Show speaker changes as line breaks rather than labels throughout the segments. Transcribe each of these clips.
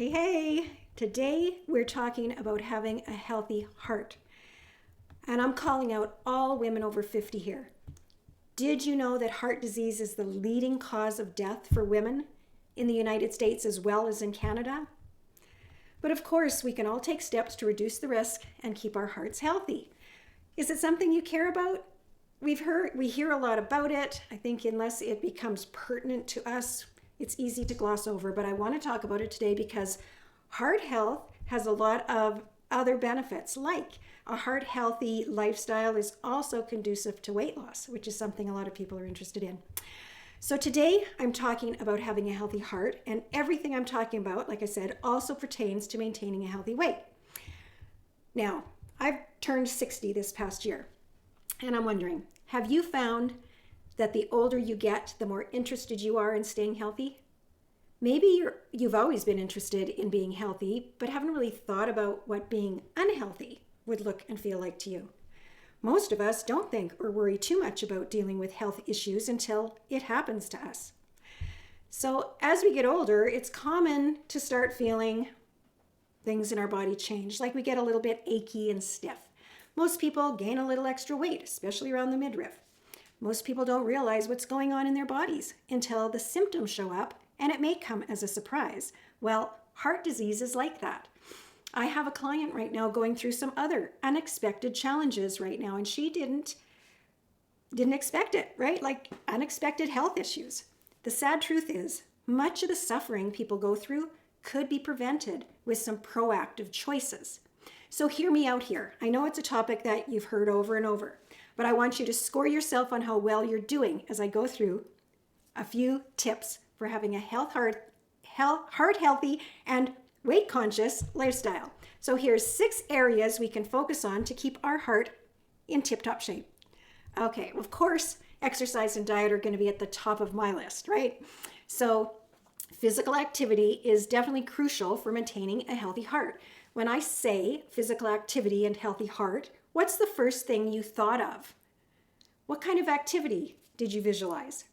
Hey, today we're talking about having a healthy heart. And I'm calling out all women over 50 here. Did you know that heart disease is the leading cause of death for women in the United States as well as in Canada? But of course, we can all take steps to reduce the risk and keep our hearts healthy. Is it something you care about? We hear a lot about it. I think unless it becomes pertinent to us, it's easy to gloss over, but I want to talk about it today because heart health has a lot of other benefits, like a heart healthy lifestyle is also conducive to weight loss, which is something a lot of people are interested in. So today I'm talking about having a healthy heart, and everything I'm talking about, like I said, also pertains to maintaining a healthy weight. Now, I've turned 60 this past year, and I'm wondering, have you found that the older you get, the more interested you are in staying healthy? Maybe you've always been interested in being healthy, but haven't really thought about what being unhealthy would look and feel like to you. Most of us don't think or worry too much about dealing with health issues until it happens to us. So as we get older, it's common to start feeling things in our body change, like we get a little bit achy and stiff. Most people gain a little extra weight, especially around the midriff. Most people don't realize what's going on in their bodies until the symptoms show up, and it may come as a surprise. Well, heart disease is like that. I have a client right now going through some other unexpected challenges right now, and she didn't expect it, right? Like unexpected health issues. The sad truth is, much of the suffering people go through could be prevented with some proactive choices. So hear me out here. I know it's a topic that you've heard over and over, but I want you to score yourself on how well you're doing as I go through a few tips for having a heart healthy and weight conscious lifestyle. So here's 6 areas we can focus on to keep our heart in tip-top shape. Okay, of course, exercise and diet are going to be at the top of my list, right? So physical activity is definitely crucial for maintaining a healthy heart. When I say physical activity and healthy heart, what's the first thing you thought of? What kind of activity did you visualize?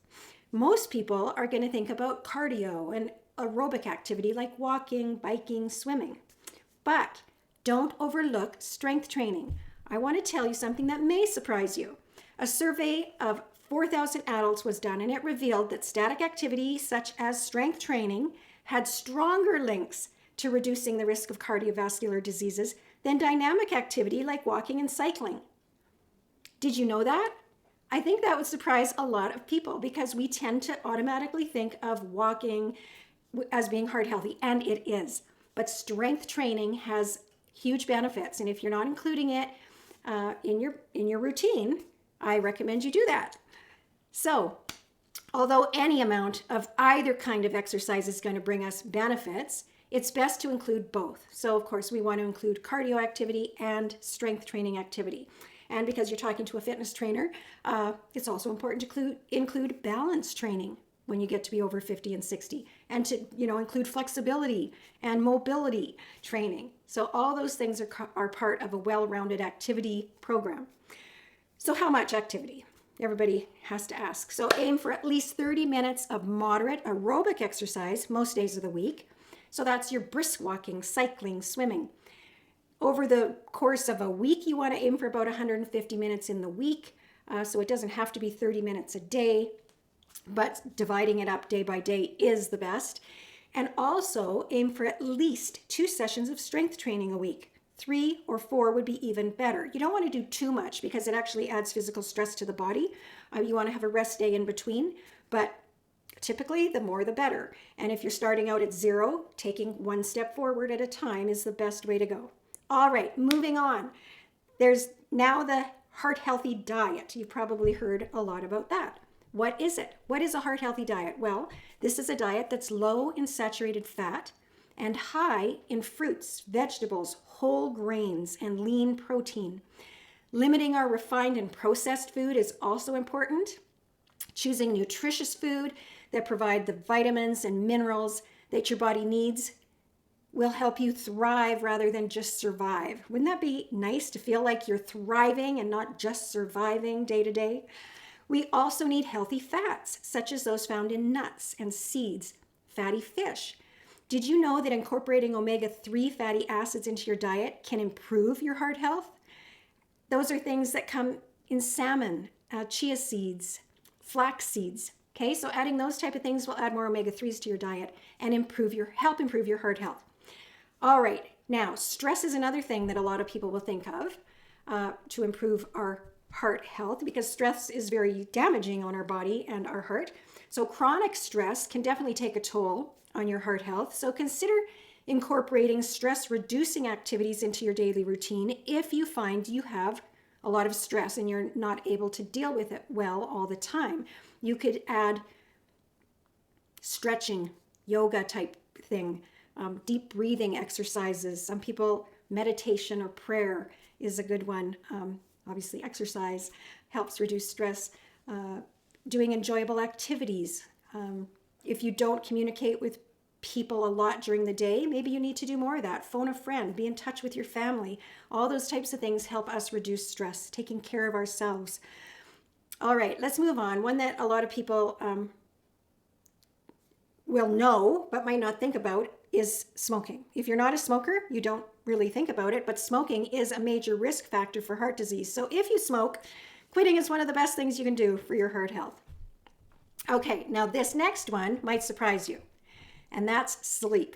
Most people are going to think about cardio and aerobic activity like walking, biking, swimming. But don't overlook strength training. I want to tell you something that may surprise you. A survey of 4,000 adults was done, and it revealed that static activity such as strength training had stronger links to reducing the risk of cardiovascular diseases than dynamic activity like walking and cycling. Did you know that? I think that would surprise a lot of people because we tend to automatically think of walking as being heart healthy, and it is. But strength training has huge benefits, and if you're not including it in your routine, I recommend you do that. So, although any amount of either kind of exercise is going to bring us benefits, it's best to include both. So, of course, we want to include cardio activity and strength training activity. And because you're talking to a fitness trainer, it's also important to include balance training when you get to be over 50 and 60, and to include flexibility and mobility training. So all those things are part of a well-rounded activity program. So how much activity? Everybody has to ask. So aim for at least 30 minutes of moderate aerobic exercise most days of the week. So that's your brisk walking, cycling, swimming. Over the course of a week, you want to aim for about 150 minutes in the week. So it doesn't have to be 30 minutes a day, but dividing it up day by day is the best. And also aim for at least 2 sessions of strength training a week. 3 or 4 would be even better. You don't want to do too much because it actually adds physical stress to the body. You want to have a rest day in between, but typically the more the better. And if you're starting out at 0, taking 1 step forward at a time is the best way to go. All right, moving on. There's now the heart healthy diet. You've probably heard a lot about that. What is it? What is a heart healthy diet? Well, this is a diet that's low in saturated fat and high in fruits, vegetables, whole grains, and lean protein. Limiting our refined and processed food is also important. Choosing nutritious food that provide the vitamins and minerals that your body needs will help you thrive rather than just survive. Wouldn't that be nice to feel like you're thriving and not just surviving day to day? We also need healthy fats, such as those found in nuts and seeds, fatty fish. Did you know that incorporating omega-3 fatty acids into your diet can improve your heart health? Those are things that come in salmon, chia seeds, flax seeds. Okay, so adding those type of things will add more omega-3s to your diet and help improve your heart health. All right, now stress is another thing that a lot of people will think of to improve our heart health, because stress is very damaging on our body and our heart. So chronic stress can definitely take a toll on your heart health. So consider incorporating stress reducing activities into your daily routine if you find you have a lot of stress and you're not able to deal with it well all the time. You could add stretching, yoga type thing, deep breathing exercises. Some people, meditation or prayer is a good one. Obviously, exercise helps reduce stress. Doing enjoyable activities. If you don't communicate with people a lot during the day, maybe you need to do more of that. Phone a friend, be in touch with your family. All those types of things help us reduce stress, taking care of ourselves. All right, let's move on. One that a lot of people will know but might not think about is smoking. If you're not a smoker, you don't really think about it, but smoking is a major risk factor for heart disease. So if you smoke, quitting is one of the best things you can do for your heart health. Okay, now this next one might surprise you, and that's sleep.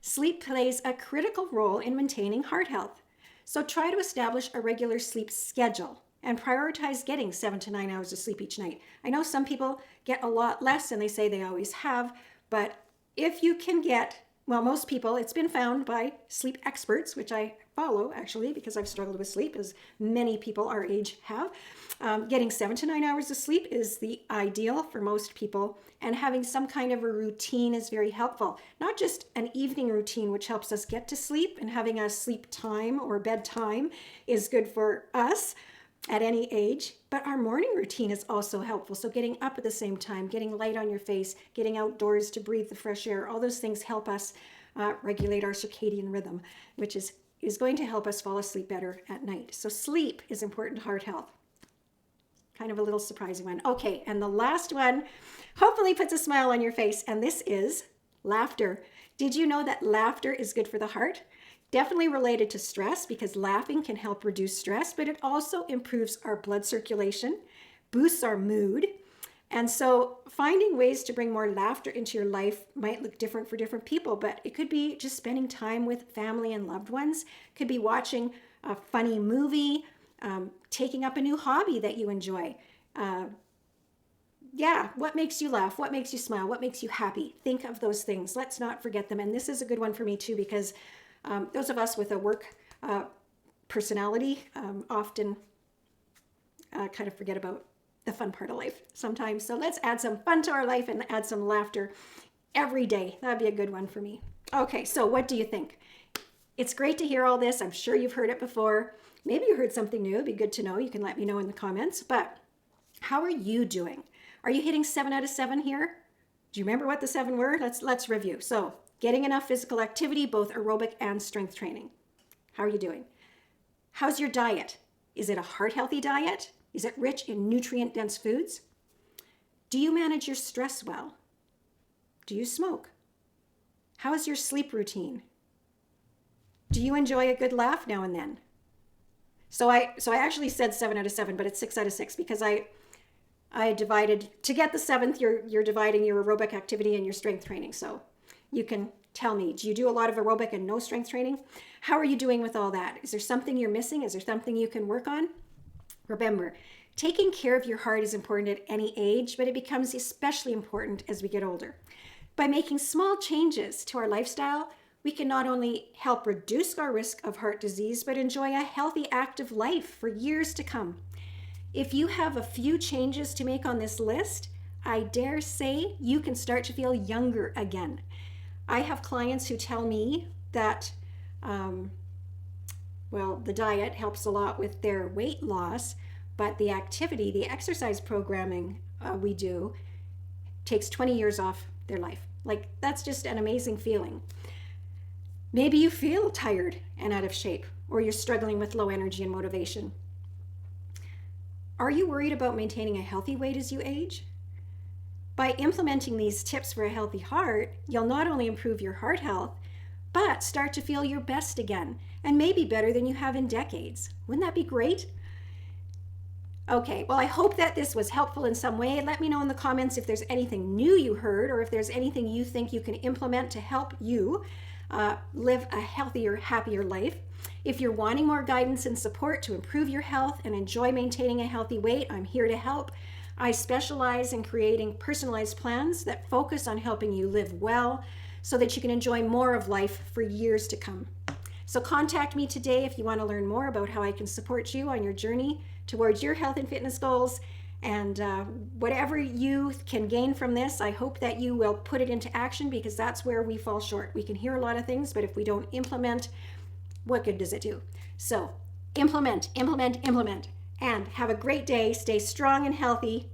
Sleep plays a critical role in maintaining heart health. So try to establish a regular sleep schedule and prioritize getting 7 to 9 hours of sleep each night. I know some people get a lot less than they say they always have, but if you can get, well, most people, it's been found by sleep experts, which I follow actually because I've struggled with sleep, as many people our age have. Getting 7 to 9 hours of sleep is the ideal for most people, and having some kind of a routine is very helpful. Not just an evening routine, which helps us get to sleep, and having a sleep time or bedtime is good for us at any age, but our morning routine is also helpful. So getting up at the same time, getting light on your face, getting outdoors to breathe the fresh air, all those things help us regulate our circadian rhythm, which is going to help us fall asleep better at night. So sleep is important to heart health. Kind of a little surprising one. Okay, and the last one hopefully puts a smile on your face, and this is laughter. Did you know that laughter is good for the heart? Definitely related to stress, because laughing can help reduce stress, but it also improves our blood circulation, boosts our mood. And so finding ways to bring more laughter into your life might look different for different people, but it could be just spending time with family and loved ones. It could be watching a funny movie, taking up a new hobby that you enjoy. What makes you laugh? What makes you smile? What makes you happy? Think of those things. Let's not forget them. And this is a good one for me too, because those of us with a work personality often kind of forget about the fun part of life sometimes. So let's add some fun to our life and add some laughter every day. That'd be a good one for me. Okay, so what do you think? It's great to hear all this. I'm sure you've heard it before. Maybe you heard something new. It'd be good to know. You can let me know in the comments. But how are you doing? Are you hitting 7 out of 7 here? Do you remember what the 7 were? Let's review. So getting enough physical activity, both aerobic and strength training. How are you doing? How's your diet? Is it a heart-healthy diet? Is it rich in nutrient-dense foods? Do you manage your stress well? Do you smoke? How is your sleep routine? Do you enjoy a good laugh now and then? So I actually said 7 out of 7, but it's 6 out of 6 because I divided, to get the 7th, you're dividing your aerobic activity and your strength training. So you can tell me, do you do a lot of aerobic and no strength training? How are you doing with all that? Is there something you're missing? Is there something you can work on? Remember, taking care of your heart is important at any age, but it becomes especially important as we get older. By making small changes to our lifestyle, we can not only help reduce our risk of heart disease, but enjoy a healthy, active life for years to come. If you have a few changes to make on this list, I dare say you can start to feel younger again. I have clients who tell me that, the diet helps a lot with their weight loss, but the activity, the exercise programming we do takes 20 years off their life. Like, that's just an amazing feeling. Maybe you feel tired and out of shape, or you're struggling with low energy and motivation. Are you worried about maintaining a healthy weight as you age? By implementing these tips for a healthy heart, you'll not only improve your heart health, but start to feel your best again, and maybe better than you have in decades. Wouldn't that be great? Okay, well, I hope that this was helpful in some way. Let me know in the comments if there's anything new you heard, or if there's anything you think you can implement to help you live a healthier, happier life. If you're wanting more guidance and support to improve your health and enjoy maintaining a healthy weight, I'm here to help. I specialize in creating personalized plans that focus on helping you live well so that you can enjoy more of life for years to come. So contact me today if you want to learn more about how I can support you on your journey towards your health and fitness goals. And whatever you can gain from this, I hope that you will put it into action, because that's where we fall short. We can hear a lot of things, but if we don't implement, what good does it do? So implement, implement, implement, and have a great day. Stay strong and healthy.